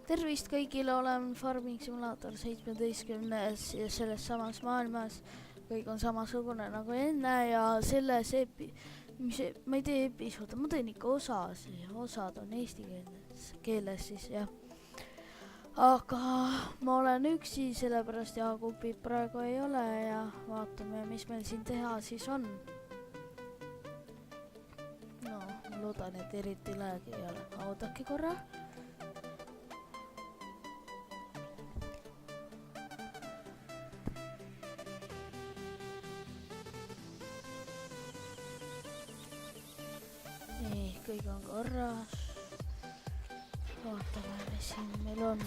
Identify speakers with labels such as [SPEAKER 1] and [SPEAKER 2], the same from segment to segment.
[SPEAKER 1] Tervist kõigile, olen Farming Simulator 17 ja selles samas maailmas kõik on samasugune nagu enne ja selles ma ei tee episoode, ma teen ikka osad on eesti keeles siis jah. Aga ma olen üksi, sellepärast Jaagupi praegu ei ole ja vaatame, mis meil siin teha siis on. No, ma loodan, et eriti läägi ei ole. Oodake korra. Nii, kõik on korras. Vaatame, mis siin meil on.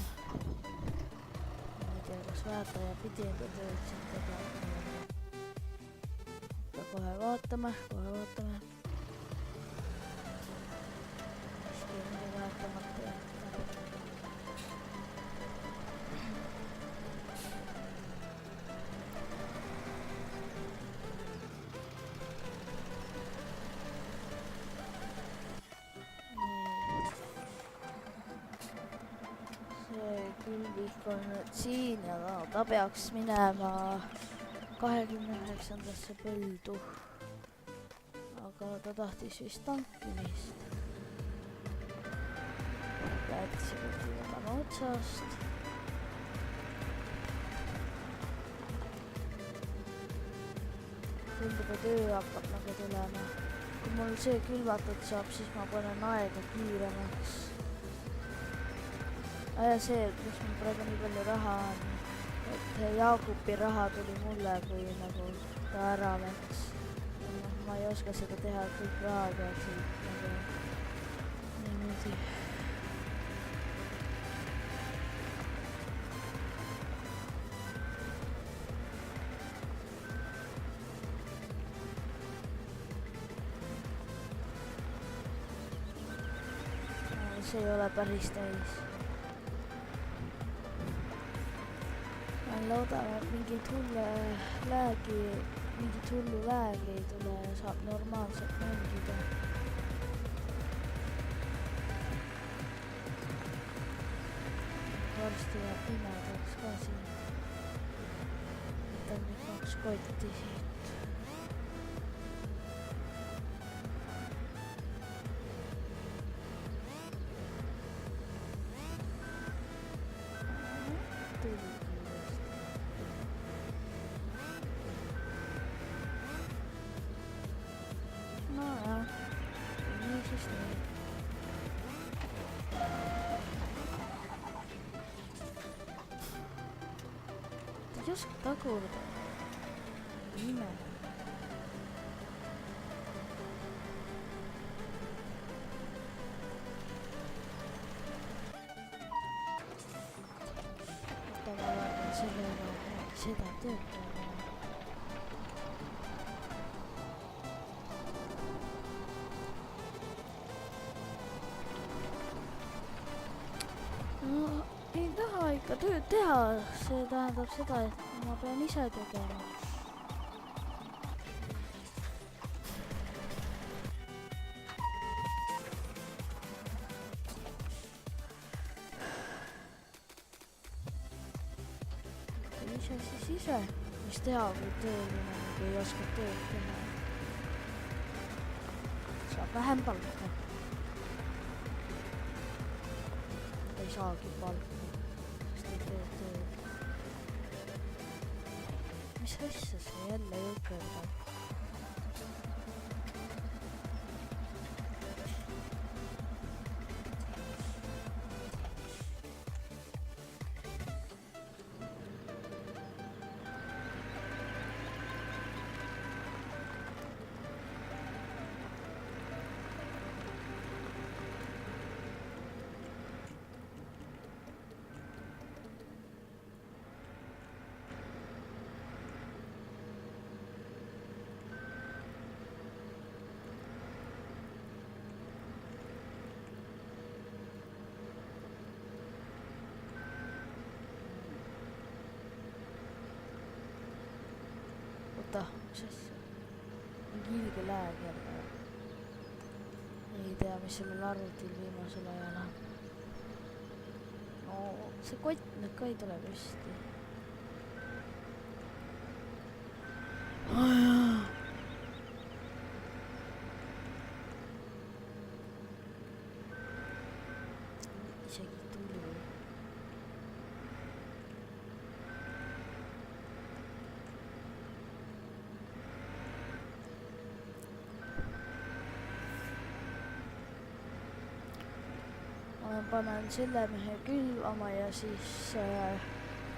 [SPEAKER 1] Ma ei tea, kas väärtaja pidi enda tööd siin tegema. Kohe vaatame. Miski on nii vaatamata jätta. Külvik on nüüd siin ja ta peaks minema 29. põldu. Aga ta tahtis vist tankimist. Lätsime võtame otsast. Tundub, et öö hakkab nagu tulema. Kui mul see külvatud saab, siis ma panen aega kiiremaks. Ja see, kus mul praegu nii palju raha on, et Jaagupi raha tuli mulle, kui nagu ta ära läks. Ma ei oska seda teha, et kõik raha peaksid nagu niimoodi. See ei ole päris täis. Loodame, et mingit hullu läägi ei tule ja saab normaalselt mängida. Varsti jääb pimedaks ka siin. Võtan nüüd 2 kotti siit. Ei oska tagurda. Ime. Oota, ma vaatan sellega seda tööd. Ei taha ikka tööd teha, see tähendab seda, et ma pean ise tegema. Ise, mis teha, kui tööline ei oska tööd teha. Saab vähem palka. Ei saagi palka, sest ei tee tööd. Mis asja see jälle jõkerdab? Oota, mis asja? Mingi ilge lääg jälle. Ei tea, mis sellel arvutil viimasel ajal on. see kott nüüd ka ei tule püsti. Isegi tuli. Ma panen selle mehe külvama ja siis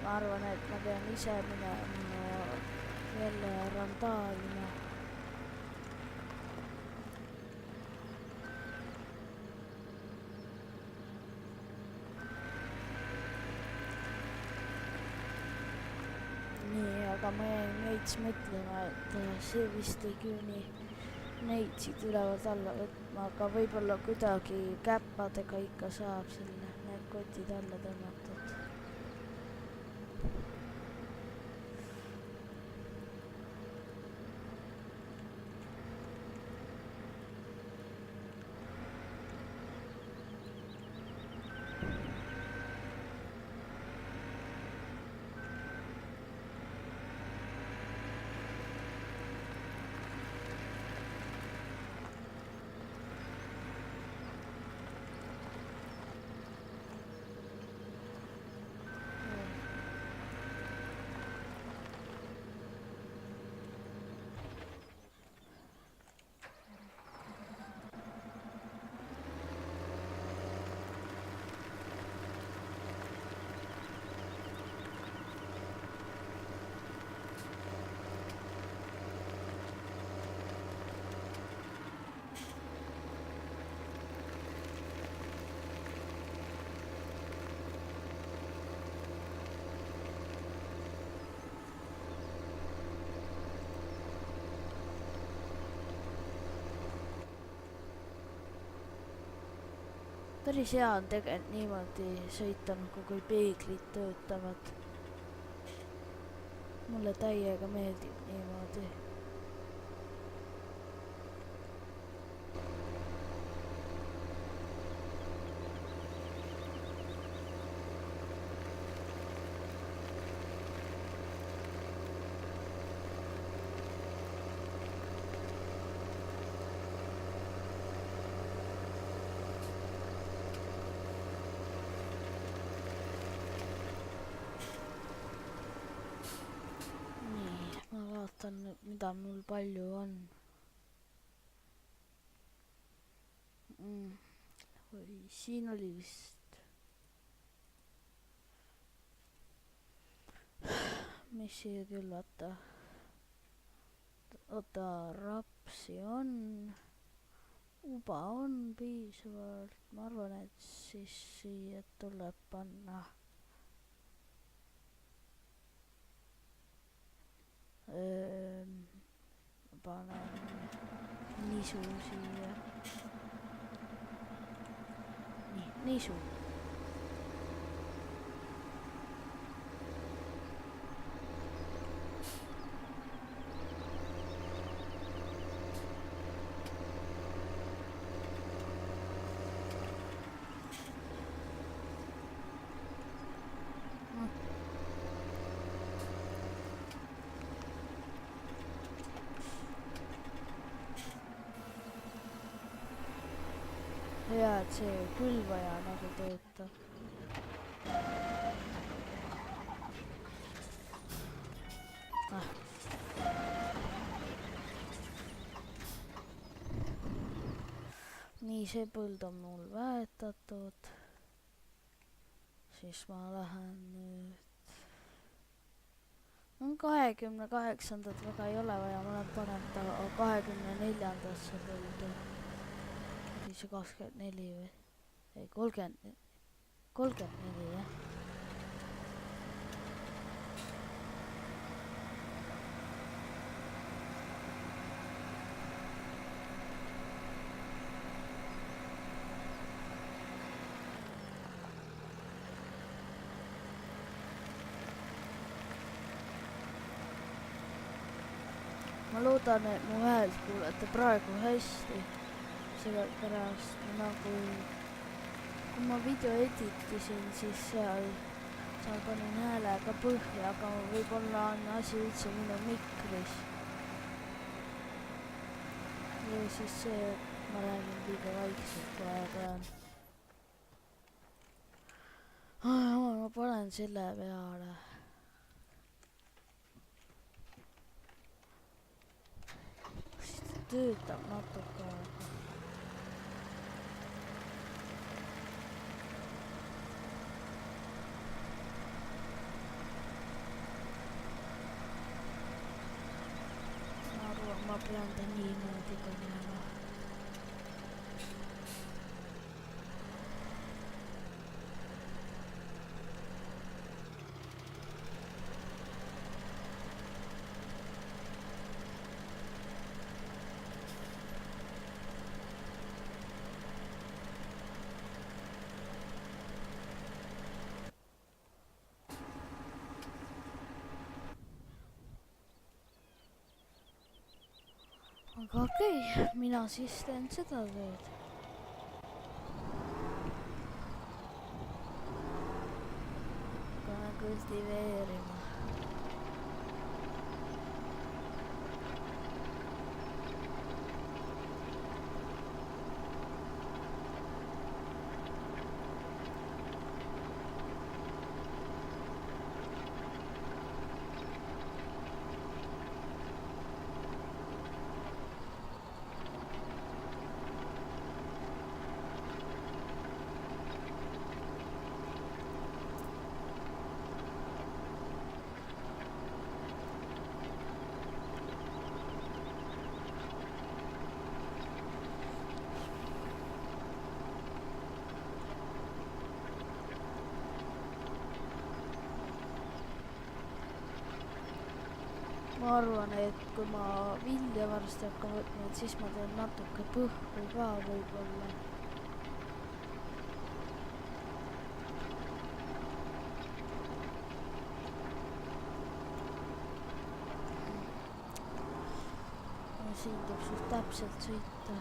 [SPEAKER 1] ma arvan, et ma pean ise minema jälle randaalima. Nii, aga ma jäin veits mõtlema, et see vist ei küüni neid siit ülevalt alla võtma, aga võib-olla kuidagi käppadega ikka saab need kotid alla tõmmatud. Päris hea on tegelikult niimoodi sõita, kui peeglid töötavad. Mulle täiega meeldib niimoodi. Vaatan, mida mul palju on. Või siin oli vist. Mis siia külvata? Oota, rapsi on. Uba on piisavalt. Ma arvan, et siis siia tuleb panna. Panen nisu siia. Nii, nisu. Hea, et see külvaja nagu töötab. Nii, see põld on mul väetatud. Siis ma lähen nüüd. 28. väga ei ole vaja, ma lähen panen ta 24. põldu. See 24 või? Ei, 34, jah. Ma loodan, et mu häält kuulete praegu hästi. Sellepärast nagu, kui ma video editisin, siis seal seal panin häälega põhja, aga võib-olla on asi üldse minu mikris. või siis see, et ma räägin liiga vaikselt, kui aja pean. Ma panen selle peale. siis ta töötab natuke aega. Ma pean ta niimoodi panema. Aga okei, mina siis teen seda tööd. Hakkan kultiveerima. Ma arvan, et kui ma vilja varsti hakkan võtma, et siis ma teen natuke põhru ka võib-olla. Siin tuleb suht täpselt sõita.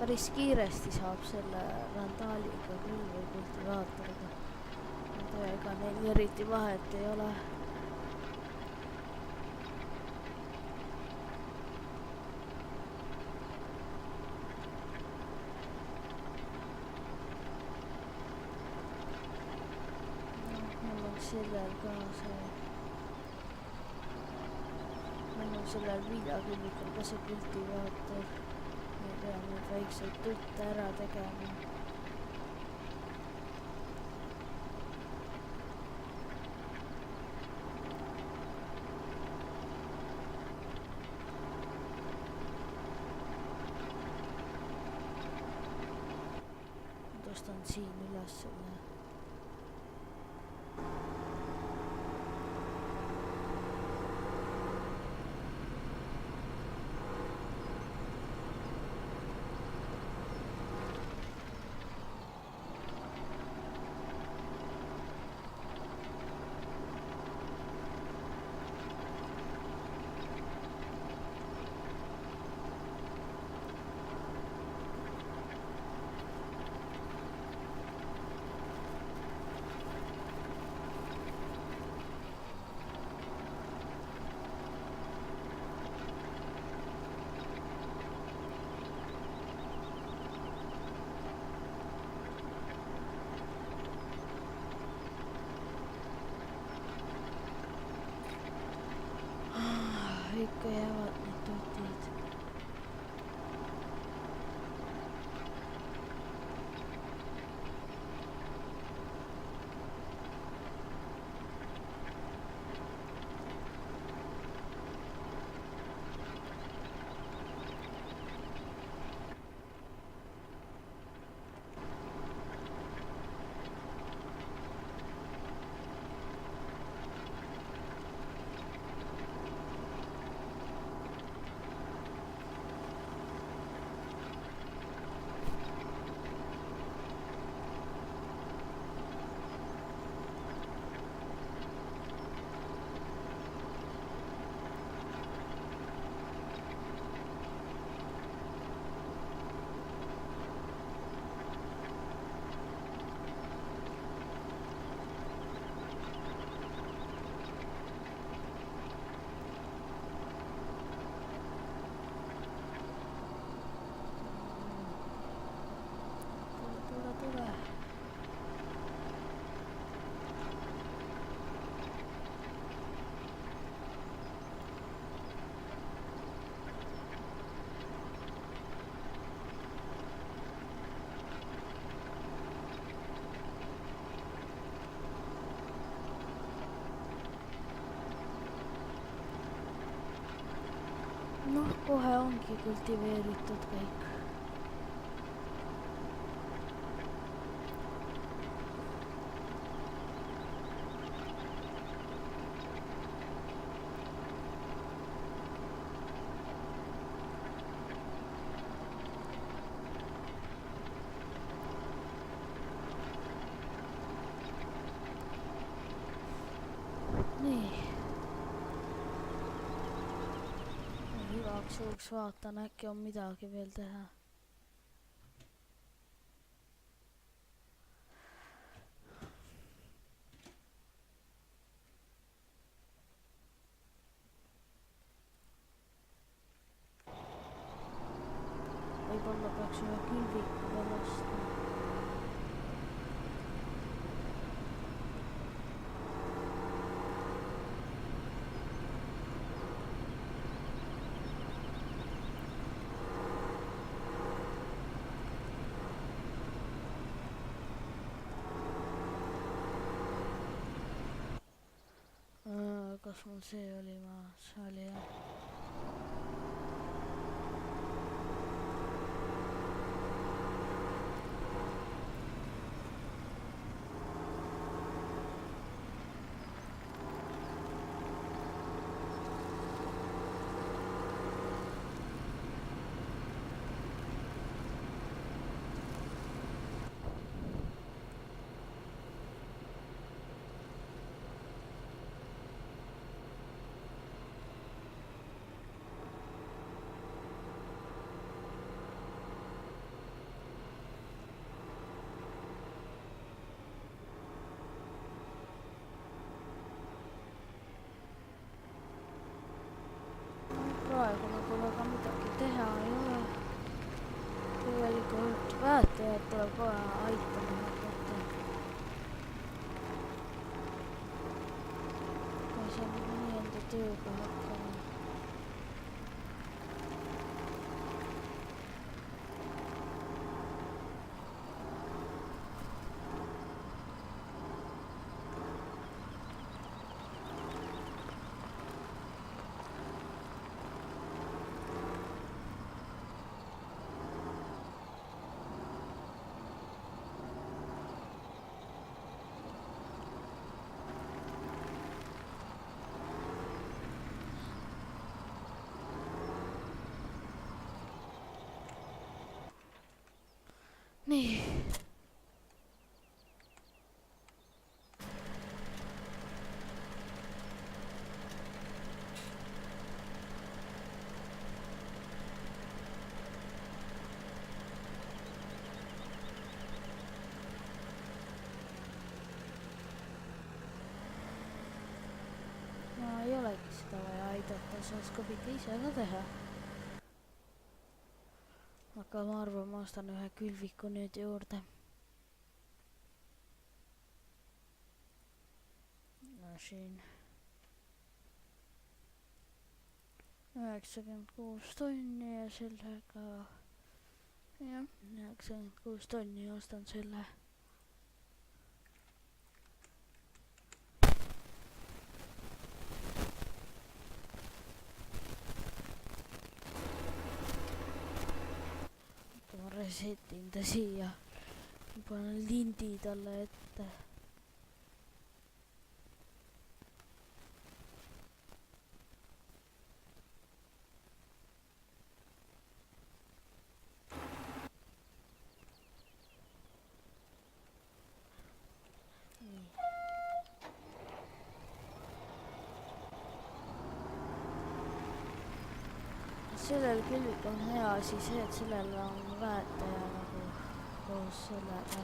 [SPEAKER 1] Päris kiiresti saab selle randaaliga küll või kultivaatoriga. Ega neil eriti vahet ei ole. Mul on sellel ka see. Mul on sellel viljaküllikul ka see kultivaator. Ma pean nüüd väikseid tutte ära tegema. Tõstan siin üles selle. Ikka jäävad need tutid. kohe ongi kultiveeritud kõik. Igaks juhuks vaatan, äkki on midagi veel teha. Võib-olla peaks ühe külviku veel ostma. Kas mul see oli maas? Oli jah. Praegu nagu väga midagi teha ei ole. Tegelikult väetajad tuleb kohe aitama hakata. Ma saan nii enda tööga hakkama. Nii. No ei olegi seda vaja aidata, sa oskad ise ka teha. Aga ma arvan, ma ostan ühe külviku nüüd juurde. No siin 96 tonni ja sellega jah, 96 tonni ja ostan selle. Resetin ta siia, panen lindi talle ette. Sellel külvikul on hea asi see, et sellel on väetaja nagu koos sellega.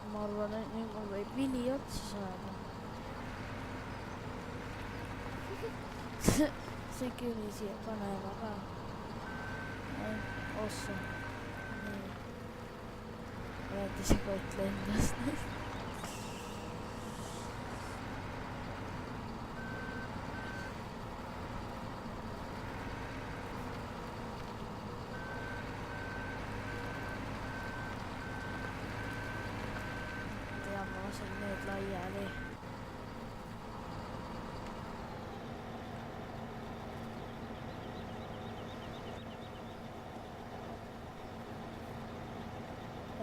[SPEAKER 1] Ma arvan, et nüüd mul võib vili otsa saada. See küll siia panema ka. Ossa. Nii. Vaata see kott lendas. Ma lasen need laiali.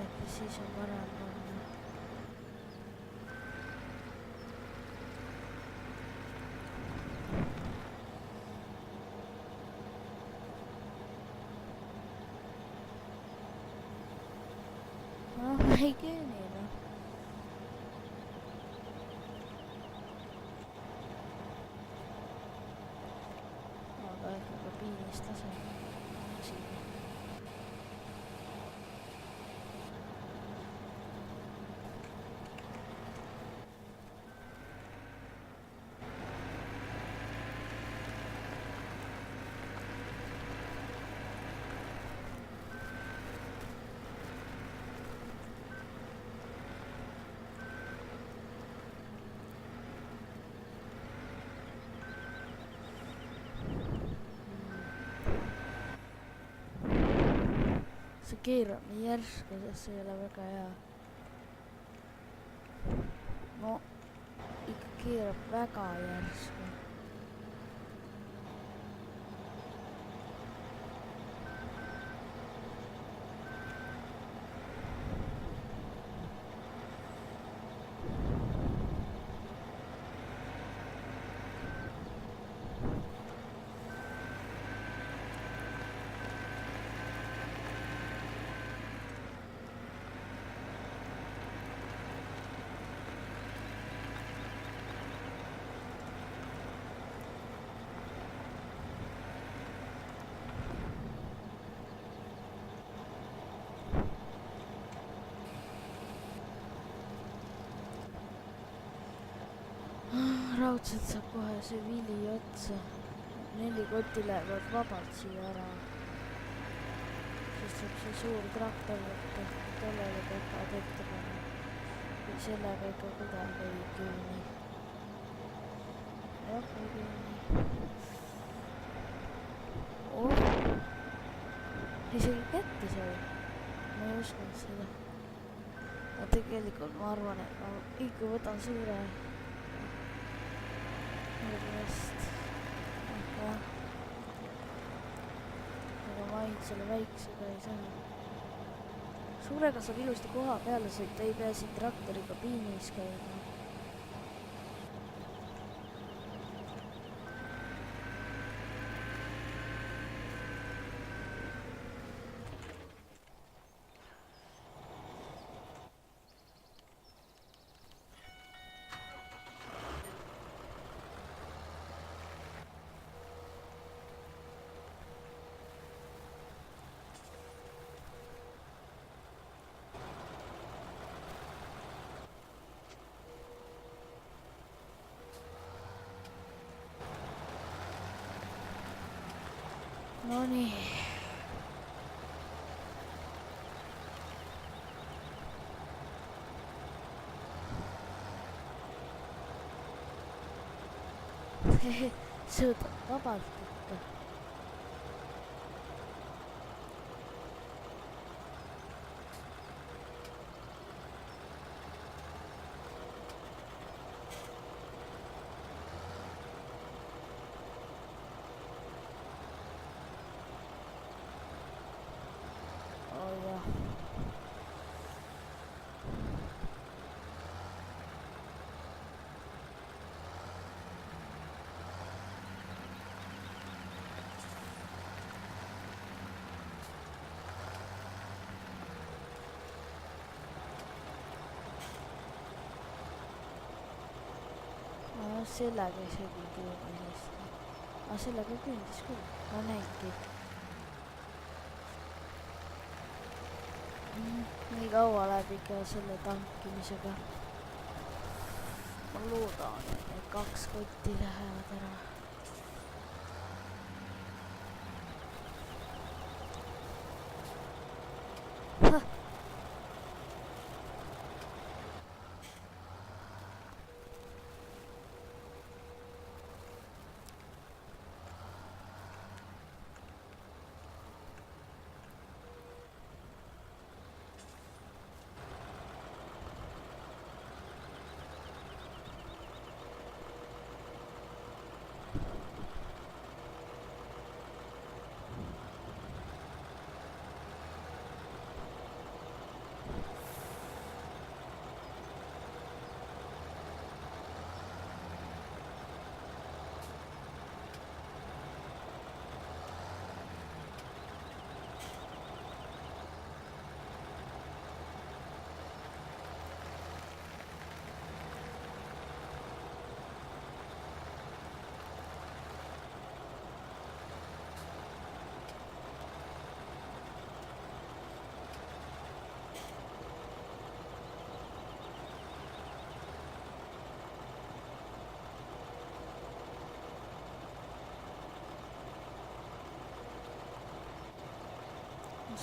[SPEAKER 1] Äkki siis on parem panna. Ma ei keeni. Kabiinist lasen siin. See keerab nii järsku, sest see ei ole väga hea. No, ikka keerab väga järsku. Raudselt saab kohe see vili otsa. 4 kotti lähevad vabalt siia ära. Sest saab see suur traktor võtta. Tollele peavad ette panna. Või sellega ikka kuidagi ei küüni. Jah, ei küüni. Oh! Isegi kätte sai. Ma ei uskunud seda. Aga tegelikult ma arvan, et ma ikka võtan suure. Aga ma ainult selle väiksega ei saa. Suurega saab ilusti koha peale sõita, ei pea siin traktori kabiinis käima. Nonii. Sõudab vabalt ikka. Sellega isegi küündis. Aga sellega küündis küll. Ma näingi. Nii kaua läheb ikka selle tankimisega. Ma loodan, et need 2 kotti lähevad ära.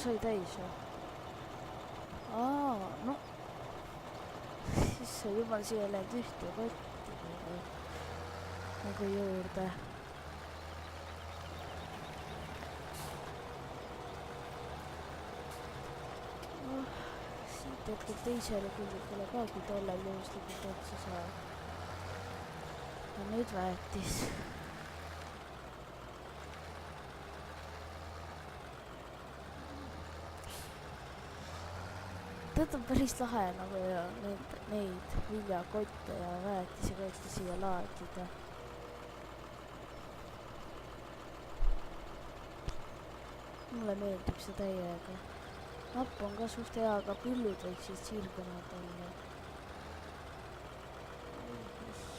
[SPEAKER 1] sai täis või? No siis sai jumal siia läinud ühte kotti nagu juurde. Siit hetkel teisele külgele ka, kui tollel juhuslikult otsa saab. Ja nüüd väetis. Tead on päris lahe nagu neid viljakotte ja väetisekotte siia laadida. Mulle meeldib see täiega. Napp on ka suht hea, aga pillud võiksid sirgunud olla.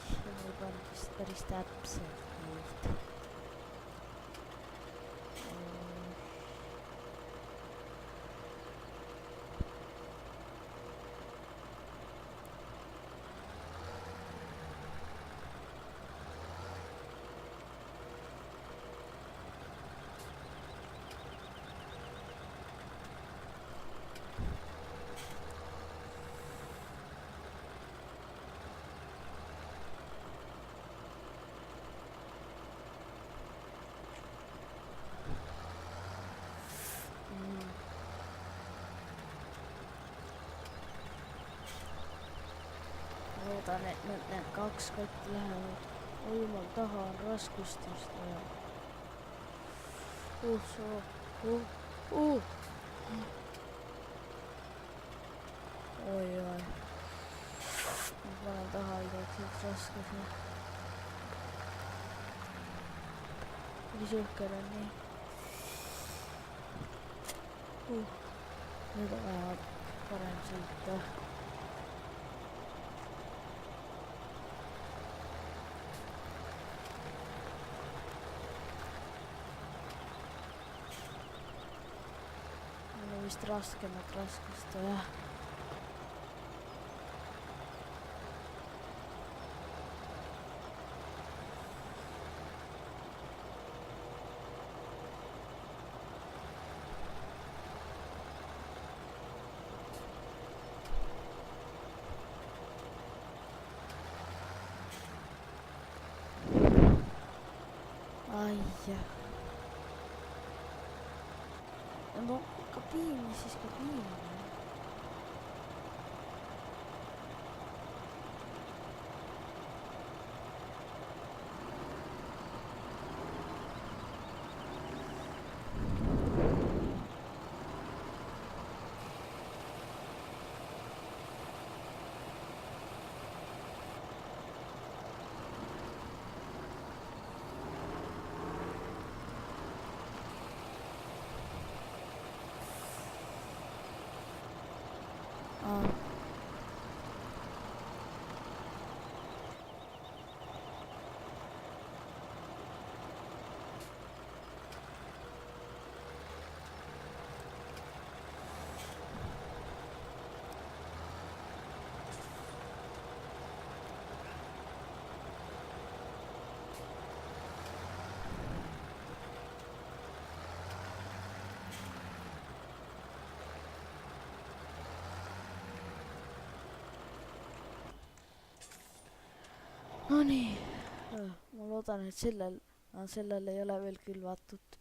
[SPEAKER 1] See võib on vist päris täpselt neid. Loodan, et need 2 kotti lähevad. Oi jumal, taha on raskustust vaja. Oi. Ma panen taha igaks juhuks raskuse. Mis uhkel on nii. Nüüd on vaja parem sõita. Vist raskemat raskust vaja. Ai jah. No kabiin, siis kabiin. No nii, ma loodan, et sellel ei ole veel külvatud.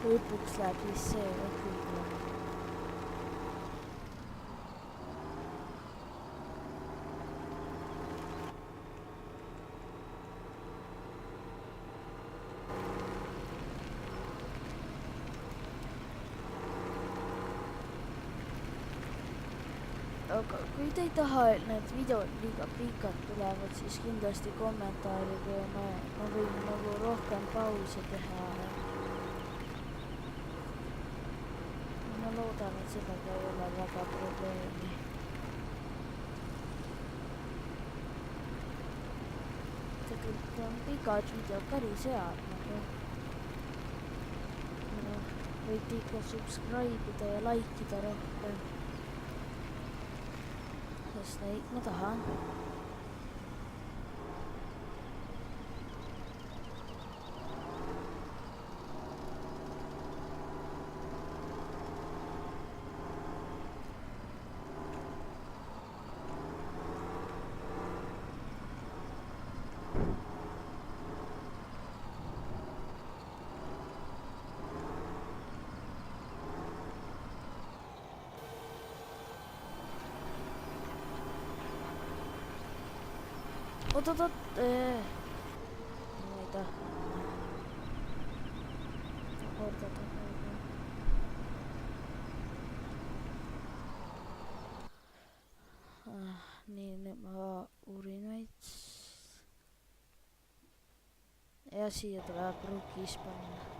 [SPEAKER 1] Lõpuks läheb siis see ka külva. Aga kui te ei taha, et need videod liiga pikad tulevad, siis kindlasti kommentaarige ja ma võin nagu rohkem pause teha. Ma loodan, et sellega ei ole väga probleemi. Tegelikult on pikad videod päris head nagu. Võite ikka subscribe'ida ja likeida rohkem. Sest neid ma tahan. oot, ma ei taha kordada. Nii, nüüd ma uurin veits. Ja siia tuleb rukis panna.